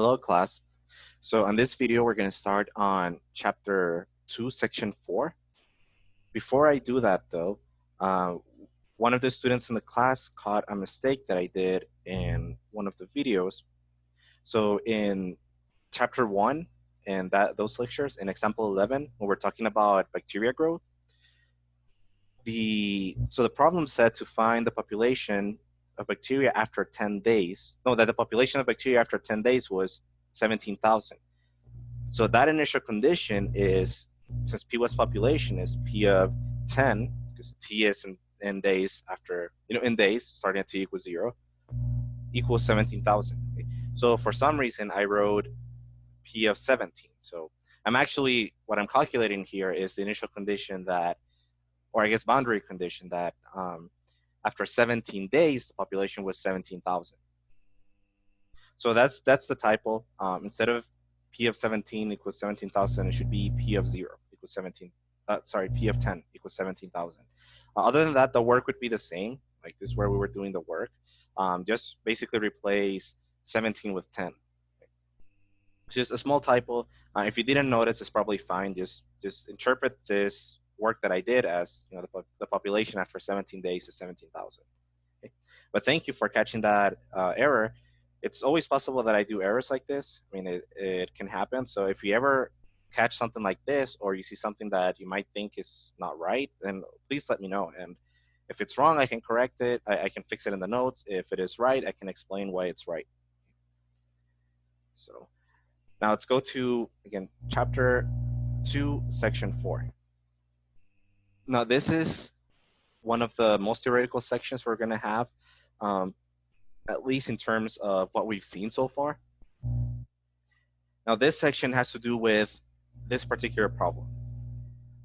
Hello, class. So on this video, we're going to start on chapter 2, section 4. Before I do that, though, one of the students in the class caught a mistake that I did in one of the videos. So in chapter 1 and those lectures, in example 11, when we're talking about bacteria growth, the problem said to find the population of bacteria after 10 days. No, that the population of bacteria after 10 days was 17,000. So that initial condition is, since P was population, is P of 10, because T is in days after, in days, starting at T equals 0, equals 17,000. So for some reason, I wrote P of 17. So what I'm calculating here is the initial condition that, or I guess boundary condition that after 17 days, the population was 17,000. So that's the typo. Instead of P of 17 equals 17,000, it should be P of 0 equals 17. P of 10 equals 17,000. Other than that, the work would be the same. Like this is where we were doing the work. Just basically replace 17 with 10. It's just a small typo. If you didn't notice, it's probably fine. Just interpret this work that I did as the population after 17 days is 17,000. Okay? But thank you for catching that error. It's always possible that I do errors like this. I mean, it can happen. So if you ever catch something like this, or you see something that you might think is not right, then please let me know. And if it's wrong, I can correct it. I can fix it in the notes. If it is right, I can explain why it's right. So now let's go to, again, chapter 2, section 4. Now this is one of the most theoretical sections we're going to have, at least in terms of what we've seen so far. Now this section has to do with this particular problem.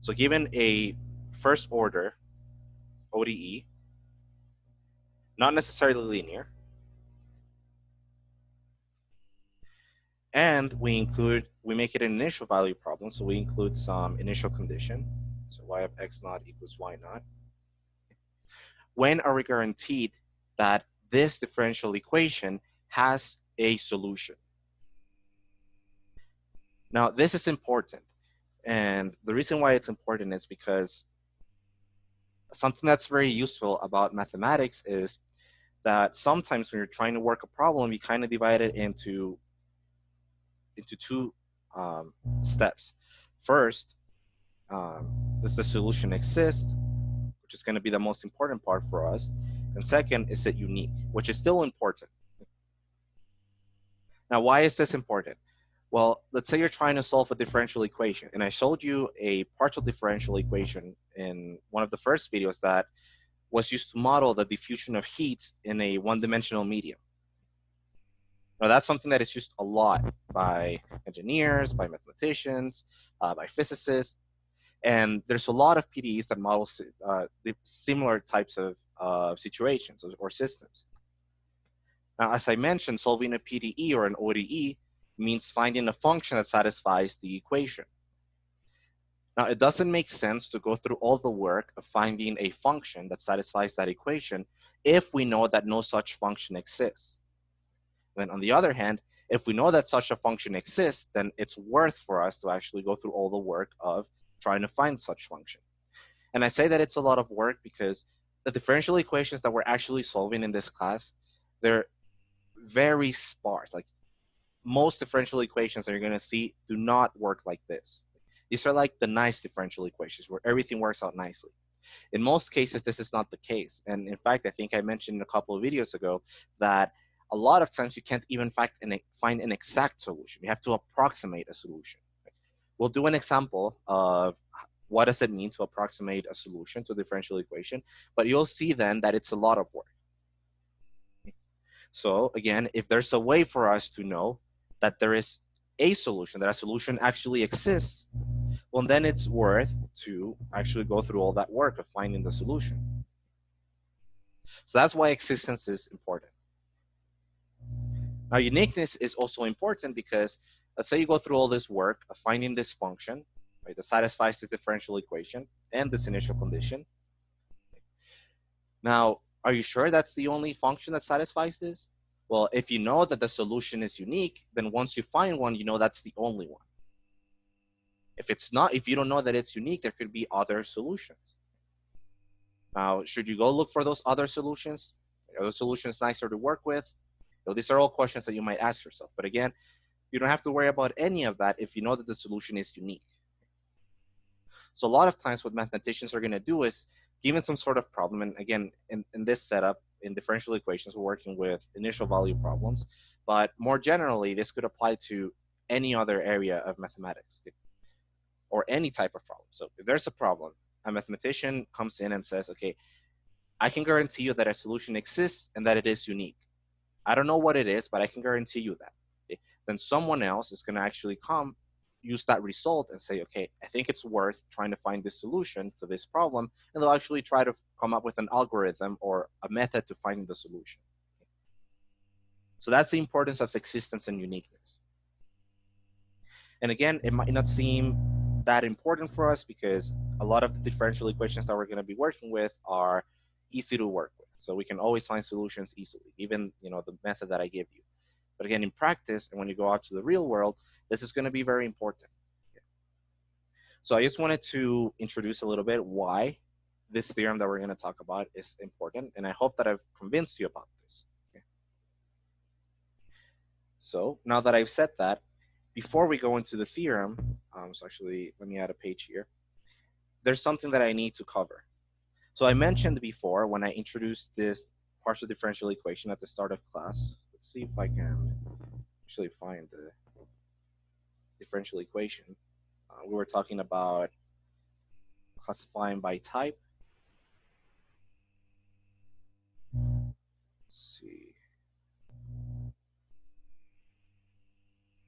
So given a first order ODE, not necessarily linear, and we make it an initial value problem, so we include some initial condition. So y of x naught equals y naught. When are we guaranteed that this differential equation has a solution? Now, this is important. And the reason why it's important is because something that's very useful about mathematics is that sometimes when you're trying to work a problem, you kind of divide it into two steps. First, does the solution exist, which is going to be the most important part for us. And second, is it unique, which is still important. Now, why is this important? Well, let's say you're trying to solve a differential equation, and I showed you a partial differential equation in one of the first videos that was used to model the diffusion of heat in a one-dimensional medium. Now, that's something that is used a lot by engineers, by mathematicians, by physicists, and there's a lot of PDEs that model similar types of situations or systems. Now, as I mentioned, solving a PDE or an ODE means finding a function that satisfies the equation. Now, it doesn't make sense to go through all the work of finding a function that satisfies that equation if we know that no such function exists. Then on the other hand, if we know that such a function exists, then it's worth for us to actually go through all the work of trying to find such function. And I say that it's a lot of work because the differential equations that we're actually solving in this class, they're very sparse. Like most differential equations that you're going to see do not work like this. These are like the nice differential equations where everything works out nicely. In most cases, this is not the case. And in fact, I think I mentioned a couple of videos ago that a lot of times you can't even find an exact solution. You have to approximate a solution. We'll do an example of what does it mean to approximate a solution to a differential equation, but you'll see then that it's a lot of work. So again, if there's a way for us to know that there is a solution, that a solution actually exists, well, then it's worth to actually go through all that work of finding the solution. So that's why existence is important. Now, uniqueness is also important because let's say you go through all this work of finding this function, right, that satisfies the differential equation and this initial condition. Now, are you sure that's the only function that satisfies this? Well, if you know that the solution is unique, then once you find one, you know that's the only one. If it's not, if you don't know that it's unique, there could be other solutions. Now, should you go look for those other solutions? Are those solutions nicer to work with? These are all questions that you might ask yourself. But again, you don't have to worry about any of that if you know that the solution is unique. So a lot of times what mathematicians are going to do is, given some sort of problem, and again, in this setup, in differential equations, we're working with initial value problems, but more generally, this could apply to any other area of mathematics or any type of problem. So if there's a problem, a mathematician comes in and says, okay, I can guarantee you that a solution exists and that it is unique. I don't know what it is, but I can guarantee you that. Okay? Then someone else is going to actually come, use that result and say, okay, I think it's worth trying to find this solution for this problem. And they'll actually try to come up with an algorithm or a method to finding the solution. So that's the importance of existence and uniqueness. And again, it might not seem that important for us because a lot of the differential equations that we're going to be working with are easy to work with. So we can always find solutions easily, even the method that I give you. But again, in practice, and when you go out to the real world, this is going to be very important. So I just wanted to introduce a little bit why this theorem that we're going to talk about is important, and I hope that I've convinced you about this. Okay. So now that I've said that, before we go into the theorem, so actually let me add a page here. There's something that I need to cover. So I mentioned before when I introduced this partial differential equation at the start of class. Let's see if I can actually find the differential equation. We were talking about classifying by type. Let's see.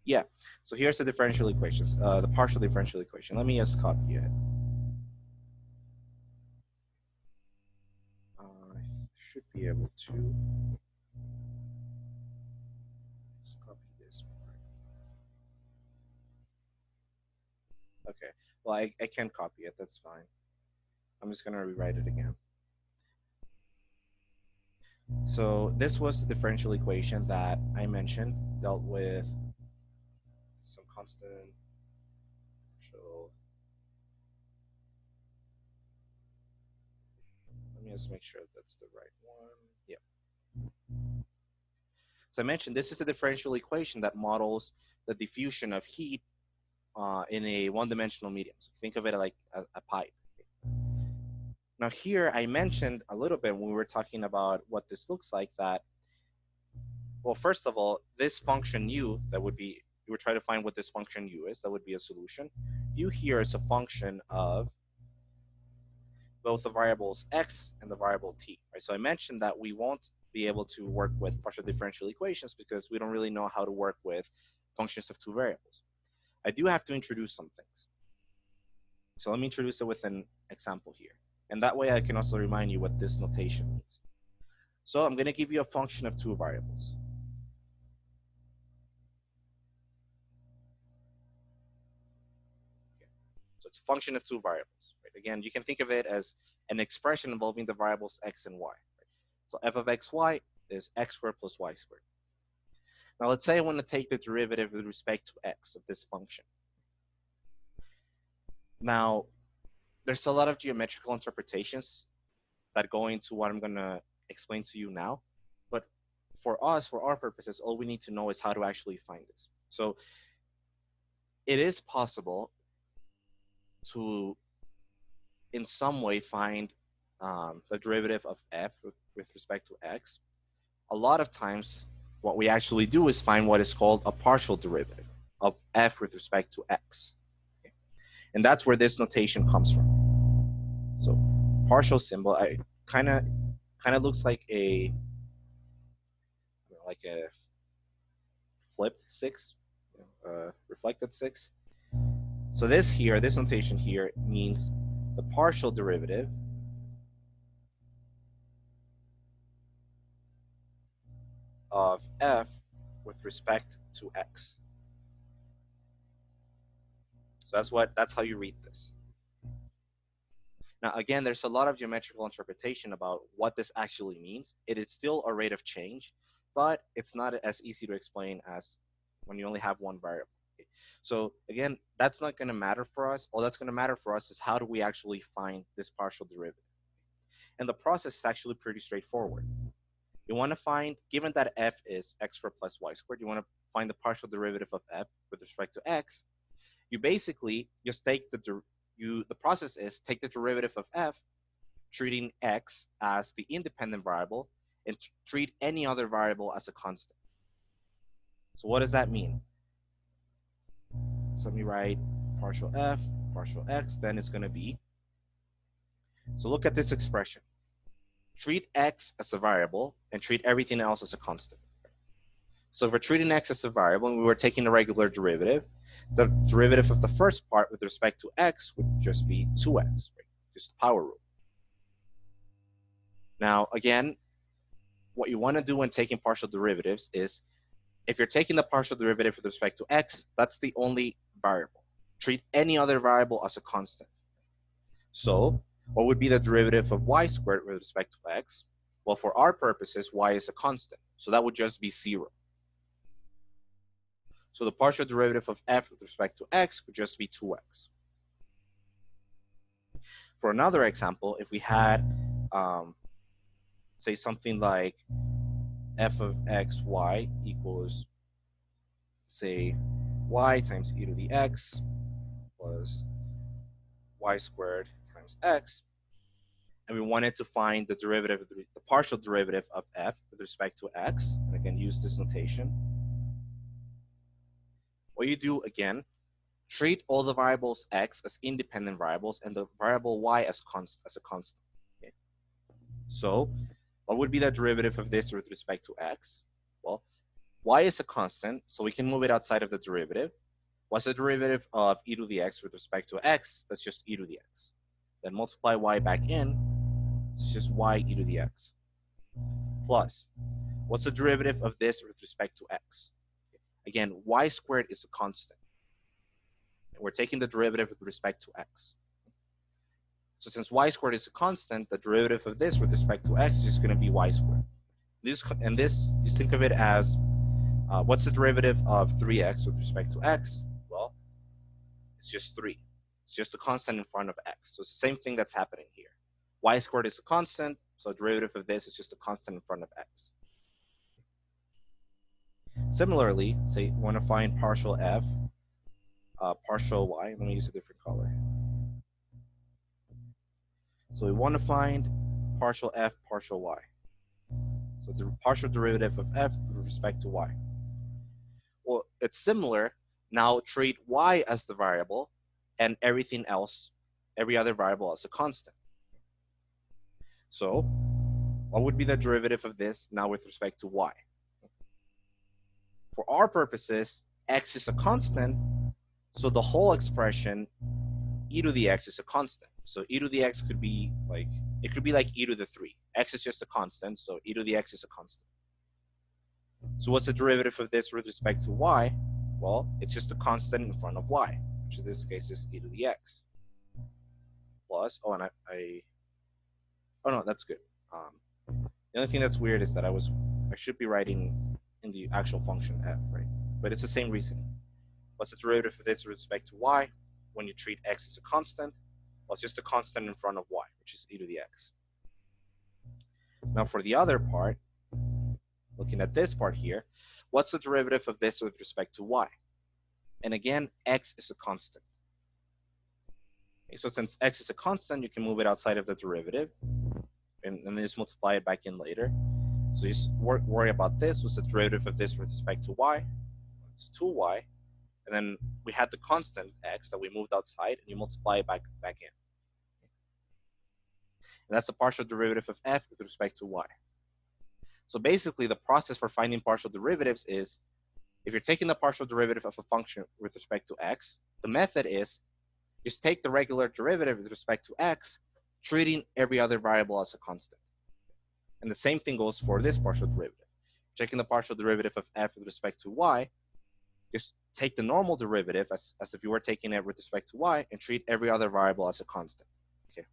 Yeah, so here's the differential equations, the partial differential equation. Let me just copy it. I should be able to. Let's copy this part. Okay, well, I can copy it, that's fine. I'm just gonna rewrite it again. So this was the differential equation that I mentioned, dealt with some constant partial. Let me just make sure that's the right one. Yeah. So I mentioned this is the differential equation that models the diffusion of heat in a one-dimensional medium. So think of it like a pipe. Now here I mentioned a little bit when we were talking about what this looks like that, well, first of all, this function u, that would be, you would try to find what this function u is, that would be a solution. U here is a function of both the variables x and the variable t, right? So I mentioned that we won't be able to work with partial differential equations because we don't really know how to work with functions of two variables. I do have to introduce some things. So let me introduce it with an example here. And that way I can also remind you what this notation means. So I'm going to give you a function of two variables. Okay. So it's a function of two variables. Right? Again, you can think of it as an expression involving the variables x and y. Right? So f of xy is x squared plus y squared. Now let's say I want to take the derivative with respect to x of this function. Now, there's a lot of geometrical interpretations that go into what I'm going to explain to you now. But for us, for our purposes, all we need to know is how to actually find this. So it is possible to, in some way, find the derivative of f with respect to x. A lot of times, what we actually do is find what is called a partial derivative of f with respect to x. Okay. And that's where this notation comes from. So partial symbol, I kind of looks like a flipped 6, reflected 6. So this here, this notation here means the partial derivative of f with respect to x. So that's how you read this. Now, again, there's a lot of geometrical interpretation about what this actually means. It is still a rate of change, but it's not as easy to explain as when you only have one variable. Okay? So again, that's not going to matter for us. All that's going to matter for us is how do we actually find this partial derivative. And the process is actually pretty straightforward. You want to find, given that f is x squared plus y squared, you want to find the partial derivative of f with respect to x. You basically just take the process is take the derivative of f, treating x as the independent variable, and treat any other variable as a constant. So what does that mean? So let me write partial f, partial x, then it's going to be, so look at this expression. Treat x as a variable and treat everything else as a constant. So if we're treating x as a variable and we were taking the regular derivative, the derivative of the first part with respect to x would just be 2x, right? Just the power rule. Now, again, what you want to do when taking partial derivatives is, if you're taking the partial derivative with respect to x, that's the only variable. Treat any other variable as a constant. So what would be the derivative of y squared with respect to x? Well, for our purposes, y is a constant, so that would just be 0. So the partial derivative of f with respect to x would just be 2x. For another example, if we had, say something like f of x y equals, say, y times e to the x plus y squared times x, and we wanted to find the derivative, the partial derivative of f with respect to x, and again, use this notation. What you do, again, treat all the variables x as independent variables and the variable y as a constant. Okay? So what would be the derivative of this with respect to x? Well, y is a constant, so we can move it outside of the derivative. What's the derivative of e to the x with respect to x? That's just e to the x. Then multiply y back in, it's just y e to the x. Plus, what's the derivative of this with respect to x? Again, y squared is a constant. And we're taking the derivative with respect to x. So since y squared is a constant, the derivative of this with respect to x is just going to be y squared. This, you think of it as, what's the derivative of 3x with respect to x? Well, it's just 3. It's just a constant in front of x. So it's the same thing that's happening here. Y squared is a constant, so the derivative of this is just a constant in front of x. Similarly, say you want to find partial f, partial y. Let me use a different color. So we want to find partial f, partial y. So the partial derivative of f with respect to y. Well, it's similar. Now treat y as the variable and everything else, every other variable as a constant. So what would be the derivative of this now with respect to y? For our purposes, x is a constant, so the whole expression e to the x is a constant. So e to the x could be like, it could be like e to the 3. X is just a constant, so e to the x is a constant. So what's the derivative of this with respect to y? Well, it's just a constant in front of y, which in this case is e to the x. Plus, oh, and oh no, that's good. The only thing that's weird is that I should be writing in the actual function f, right? But it's the same reasoning. What's the derivative of this with respect to y? When you treat x as a constant, well, it's just a constant in front of y, which is e to the x. Now for the other part, looking at this part here, what's the derivative of this with respect to y? And again, x is a constant. Okay, so since x is a constant, you can move it outside of the derivative and then just multiply it back in later. So just worry about this. What's the derivative of this with respect to y? It's 2y. And then we had the constant x that we moved outside, and you multiply it back in. And that's the partial derivative of f with respect to y. So basically, the process for finding partial derivatives is, if you're taking the partial derivative of a function with respect to x, the method is just take the regular derivative with respect to x, treating every other variable as a constant. And the same thing goes for this partial derivative. Taking the partial derivative of f with respect to y, just take the normal derivative as if you were taking it with respect to y and treat every other variable as a constant. Okay.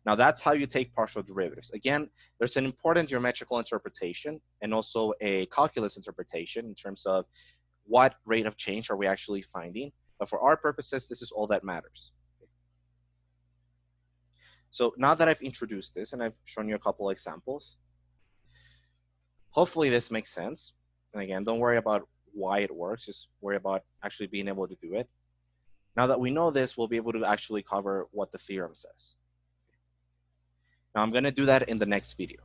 Now that's how you take partial derivatives. Again, there's an important geometrical interpretation and also a calculus interpretation in terms of what rate of change are we actually finding. But for our purposes, this is all that matters. So now that I've introduced this and I've shown you a couple of examples, hopefully this makes sense. And again, don't worry about why it works, just worry about actually being able to do it. Now that we know this, we'll be able to actually cover what the theorem says. Now I'm going to do that in the next video.